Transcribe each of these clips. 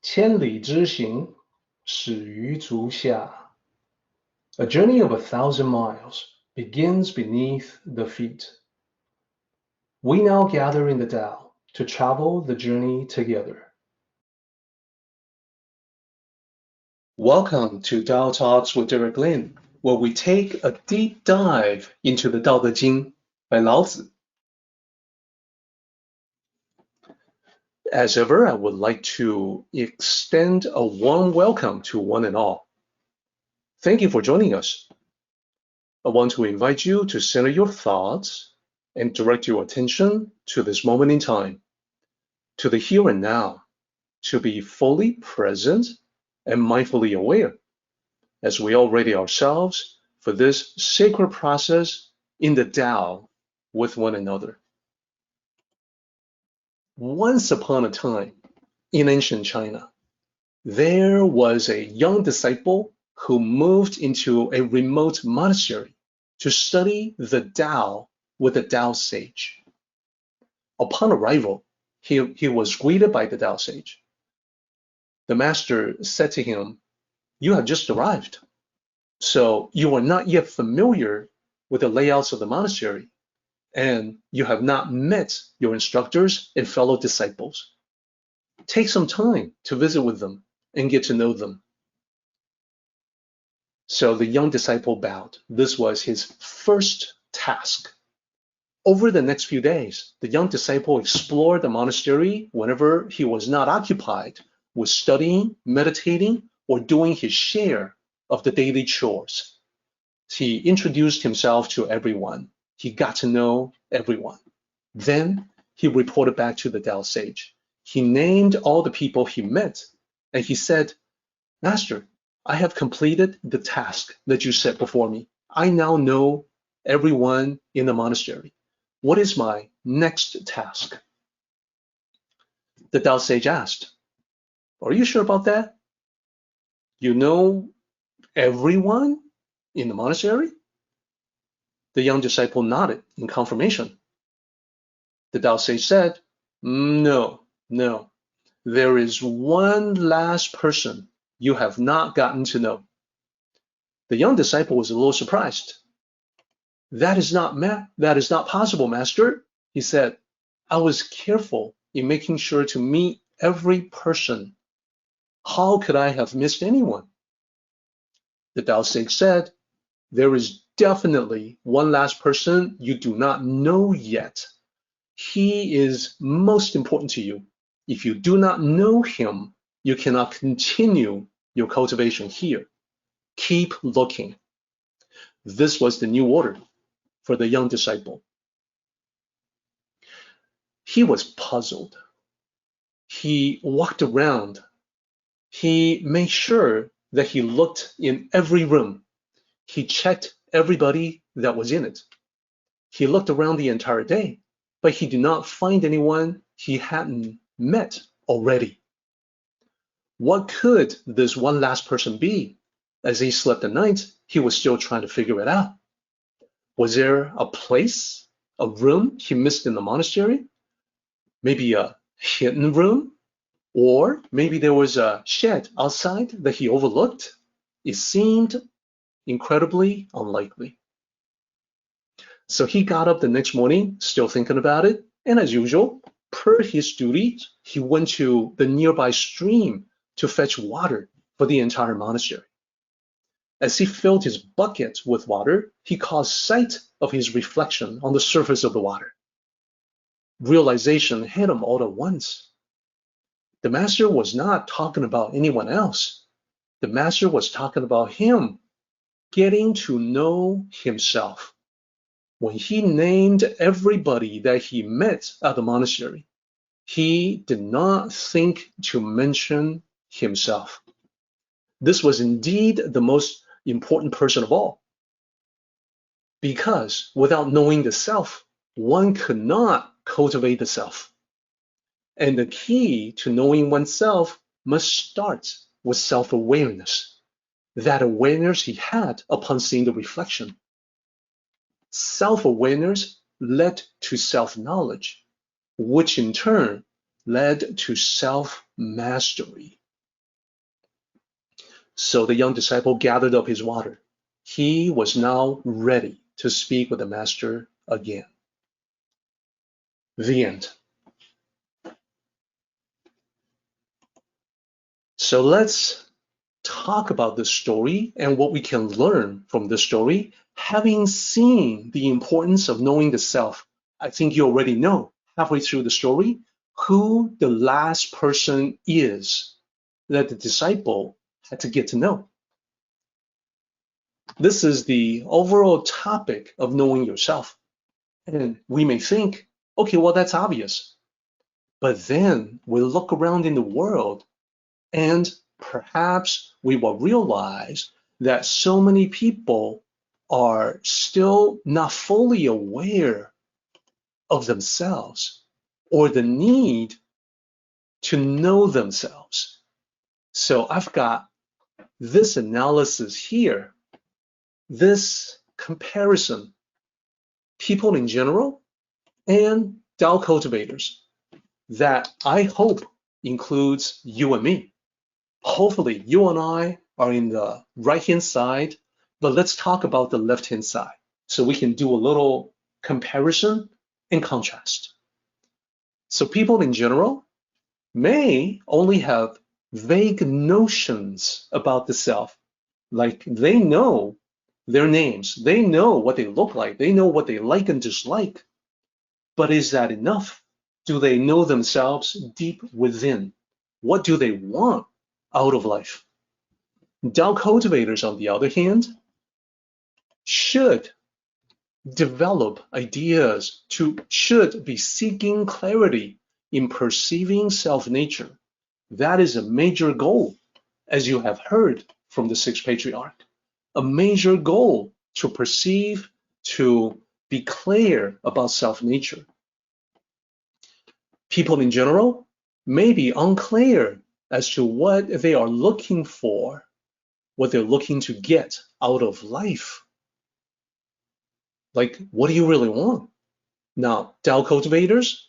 千里之行，始于足下. A journey of 1,000 miles begins beneath the feet. We now gather in the Tao to travel the journey together. Welcome to Tao Talks with Derek Lin, where we take a deep dive into the Daodejing by Lao Zi. As ever, I would like to extend a warm welcome to one and all. Thank you for joining us. I want to invite you to center your thoughts and direct your attention to this moment in time, to the here and now, to be fully present and mindfully aware as we all ready ourselves for this sacred process in the Tao with one another. Once upon a time, in ancient China, there was a young disciple who moved into a remote monastery to study the Tao with a Tao sage. Upon arrival, he was greeted by the Tao sage. The master said to him, "You have just arrived, so you are not yet familiar with the layouts of the monastery, and you have not met your instructors and fellow disciples. Take some time to visit with them and get to know them." So the young disciple bowed. This was his first task. Over the next few days, the young disciple explored the monastery whenever he was not occupied with studying, meditating, or doing his share of the daily chores. He introduced himself to everyone. He got to know everyone. Then he reported back to the Tao sage. He named all the people he met, and he said, "Master, I have completed the task that you set before me. I now know everyone in the monastery. What is my next task?" The Tao sage asked, "Are you sure about that? You know everyone in the monastery?" The young disciple nodded in confirmation. The Tao sage said, No. There is one last person you have not gotten to know." The young disciple was a little surprised. That is not possible, master," he said. "I was careful in making sure to meet every person. How could I have missed anyone?" The Tao sage said, "There is definitely one last person you do not know yet. He is most important to you. If you do not know him, you cannot continue your cultivation here. Keep looking." This was the new order for the young disciple. He was puzzled. He walked around. He made sure that he looked in every room. He checked everybody that was in it. He looked around the entire day, but he did not find anyone he hadn't met already. What could this one last person be? As he slept at night, he was still trying to figure it out. Was there a place, a room he missed in the monastery? Maybe a hidden room? Or maybe there was a shed outside that he overlooked? It seemed incredibly unlikely. So he got up the next morning, still thinking about it, and as usual, per his duty, he went to the nearby stream to fetch water for the entire monastery. As he filled his bucket with water, he caught sight of his reflection on the surface of the water. Realization hit him all at once. The master was not talking about anyone else. The master was talking about him, getting to know himself. When he named everybody that he met at the monastery, he did not think to mention himself. This was indeed the most important person of all, because without knowing the self, one could not cultivate the self. And the key to knowing oneself must start with self-awareness, that awareness he had upon seeing the reflection. Self-awareness led to self-knowledge, which in turn led to self-mastery. So the young disciple gathered up his water. He was now ready to speak with the master again. The end. So let's talk about this story and what we can learn from this story. Having seen the importance of knowing the self, I think you already know halfway through the story who the last person is that the disciple had to get to know. This is the overall topic of knowing yourself. And we may think, okay, well, that's obvious. But then we look around in the world and perhaps we will realize that so many people are still not fully aware of themselves or the need to know themselves. So I've got this analysis here, this comparison, people in general and Tao cultivators, that I hope includes you and me. Hopefully you and I are in the right-hand side, but let's talk about the left-hand side so we can do a little comparison and contrast. So people in general may only have vague notions about the self, like they know their names, they know what they look like, they know what they like and dislike. But is that enough? Do they know themselves deep within? What do they want out of life? Tao cultivators, on the other hand, should develop ideas, should be seeking clarity in perceiving self-nature. That is a major goal, as you have heard from the sixth patriarch. A major goal to perceive, to be clear about self-nature. People in general may be unclear as to what they are looking for, what they're looking to get out of life. Like, what do you really want? Now, Tao cultivators,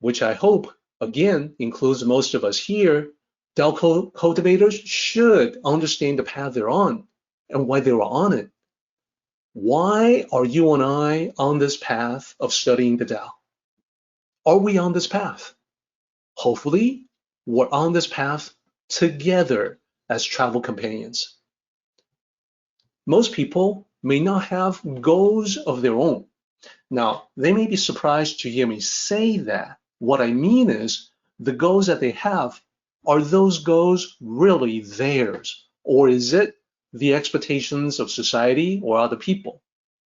which I hope, again, includes most of us here, Tao cultivators should understand the path they're on and why they're on it. Why are you and I on this path of studying the Tao? Are we on this path? Hopefully, we're on this path together as travel companions. Most people may not have goals of their own. Now, they may be surprised to hear me say that. What I mean is, the goals that they have, are those goals really theirs? Or is it the expectations of society or other people?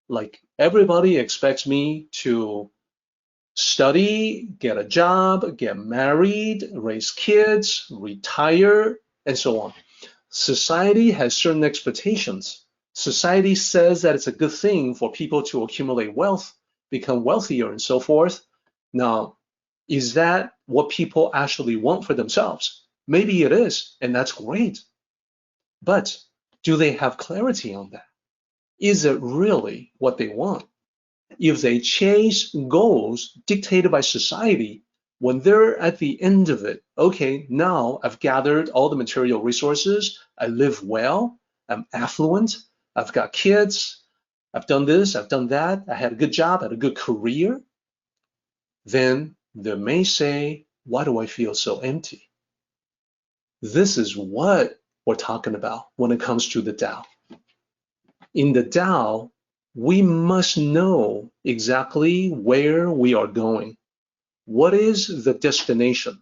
Like, everybody expects me to study, get a job, get married, raise kids, retire, and so on. Society has certain expectations. Society says that it's a good thing for people to accumulate wealth, become wealthier, and so forth. Now, is that what people actually want for themselves? Maybe it is, and that's great. But do they have clarity on that? Is it really what they want? If they chase goals dictated by society, when they're at the end of it, okay, now I've gathered all the material resources, I live well, I'm affluent, I've got kids, I've done this, I've done that, I had a good job, I had a good career, then they may say, why do I feel so empty? This is what we're talking about when it comes to the Tao. In the Tao, we must know exactly where we are going. What is the destination?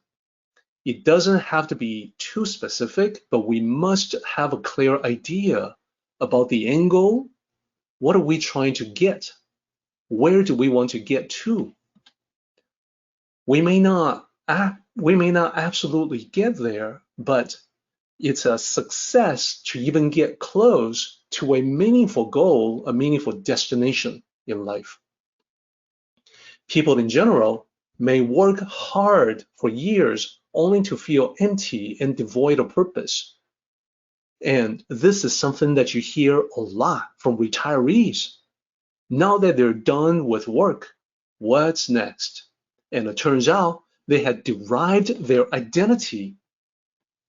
It doesn't have to be too specific, but we must have a clear idea about the end goal. What are we trying to get? Where do we want to get to? We may not absolutely get there, but it's a success to even get close to a meaningful goal, a meaningful destination in life. People in general may work hard for years only to feel empty and devoid of purpose. And this is something that you hear a lot from retirees. Now that they're done with work, what's next? And it turns out they had derived their identity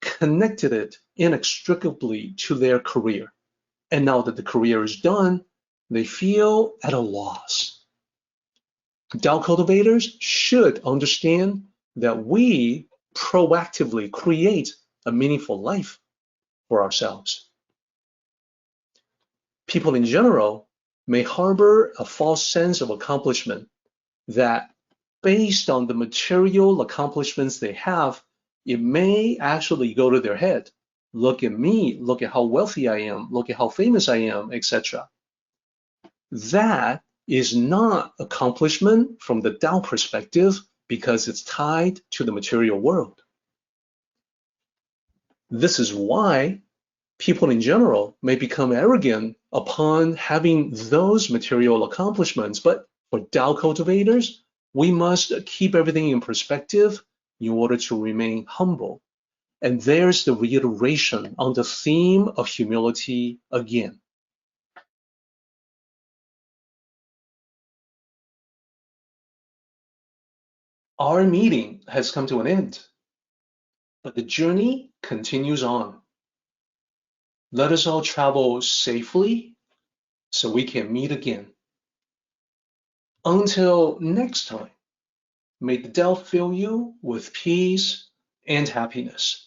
connected it inextricably to their career. And now that the career is done, they feel at a loss. Tao cultivators should understand that we proactively create a meaningful life for ourselves. People in general may harbor a false sense of accomplishment that, based on the material accomplishments they have, it may actually go to their head. Look at me, look at how wealthy I am, look at how famous I am, etc. That is not accomplishment from the Tao perspective because it's tied to the material world. This is why people in general may become arrogant upon having those material accomplishments. But for Tao cultivators, we must keep everything in perspective in order to remain humble. And there's the reiteration on the theme of humility again. Our meeting has come to an end, but the journey continues on. Let us all travel safely so we can meet again. Until next time, may the Tao fill you with peace and happiness.